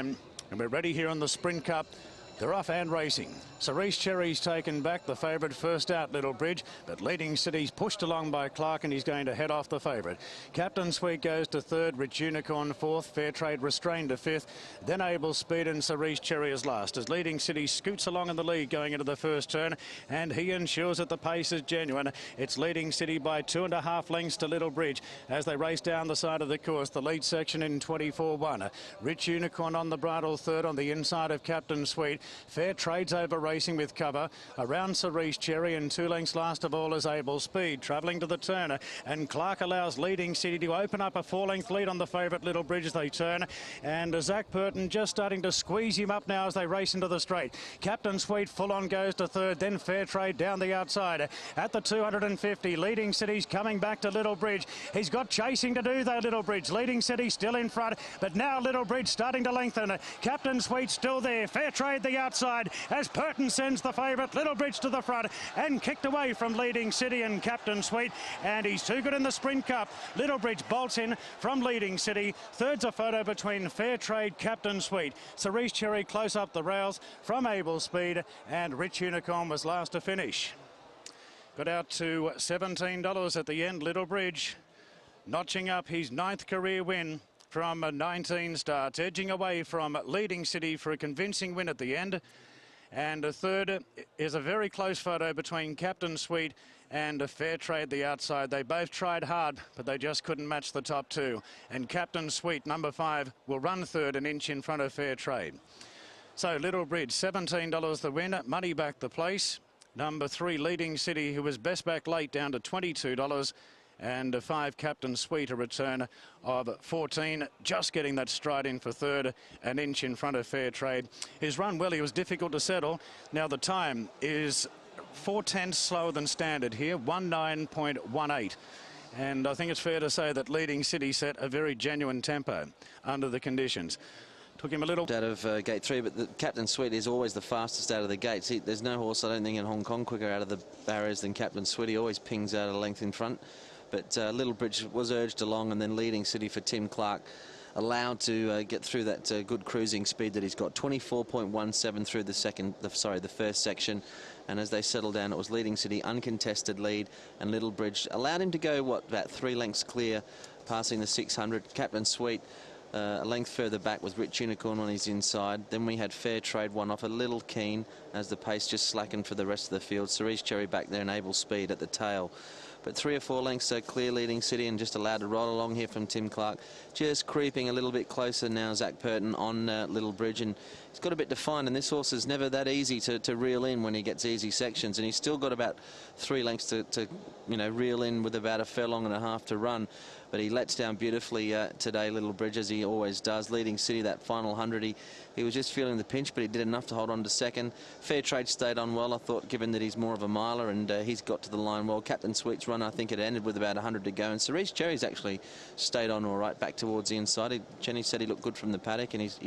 time. And we're ready here on the Sprint Cup. They're off and racing. Cerise Cherry's taken back, the favourite first out, Little Bridge, but Leading City's pushed along by Clark and he's going to head off the favourite. Captain Sweet goes to third, Rich Unicorn fourth, Fair Trade restrained to fifth, then Able Speed and Cerise Cherry is last as Leading City scoots along in the lead going into the first turn, and he ensures that the pace is genuine. It's Leading City by 2.5 lengths to Little Bridge as they race down the side of the course. The lead section in 24-1. Rich Unicorn on the bridle third on the inside of Captain Sweet. Fair Trade's over racing with cover. Around Cerise Cherry and 2 lengths last of all is Able Speed travelling to the turner, and Clark allows Leading City to open up a 4-length lead on the favourite Little Bridge as they turn, and Zach Burton just starting to squeeze him up now as they race into the straight. Captain Sweet full on goes to third, then Fair Trade down the outside at the 250. Leading City's coming back to Little Bridge. He's got chasing to do though, Little Bridge. Leading City still in front, but now Little Bridge starting to lengthen. Captain Sweet still there. Fair Trade the outside as Burton sends the favourite Little Bridge to the front and kicked away from Leading City and Captain Sweet, and he's too good in the Sprint Cup. Little Bridge bolts in from Leading City. Third's a photo between Fair Trade, Captain Sweet. Cerise Cherry close up the rails from Able Speed, and Rich Unicorn was last to finish. Got out to $17 at the end. Little Bridge notching up his 9th career win from 19 starts, edging away from Leading City for a convincing win at the end. And a third is a very close photo between Captain Sweet and Fair Trade the outside. They both tried hard, but they just couldn't match the top two. And Captain Sweet, number 5, will run third, an inch in front of Fair Trade. So Little Bridge, $17 the win, money back the place. Number 3, Leading City, who was best back late, down to $22. And 5, Captain Sweet, a return of 14, just getting that stride in for third, an inch in front of Fair Trade. His run, well, he was difficult to settle. Now the time is 4/10 slower than standard here, 19.18. And I think it's fair to say that Leading City set a very genuine tempo under the conditions. Took him a little out of gate 3, but the Captain Sweet is always the fastest out of the gates. There's no horse, I don't think, in Hong Kong quicker out of the barriers than Captain Sweet. He always pings out a length in front. But Little Bridge was urged along, and then Leading City for Tim Clark allowed to get through that good cruising speed that he's got. 24.17 through the first section, and as they settled down, it was Leading City uncontested lead, and Little Bridge allowed him to go about 3 lengths clear, passing the 600. Captain Sweet a length further back with Rich Unicorn on his inside. Then we had Fair Trade one off a little keen as the pace just slackened for the rest of the field. Cerise Cherry back there and Able Speed at the tail. But 3 or 4 lengths clear Leading City, and just allowed to roll along here from Tim Clark. Just creeping a little bit closer now, Zach Burton on Little Bridge, and he's got a bit defined, and this horse is never that easy to reel in when he gets easy sections, and he's still got about 3 lengths to reel in with about a furlong and a half to run. But he lets down beautifully today, Little Bridge, as he always does. Leading City, that final 100, he was just feeling the pinch, but he did enough to hold on to second. Fair Trade stayed on well, I thought, given that he's more of a miler, and he's got to the line well. Captain Sweet's run, I think it ended with about 100 to go, and Cerise Cherry's actually stayed on all right back towards the inside. Jenny said he looked good from the paddock, and he's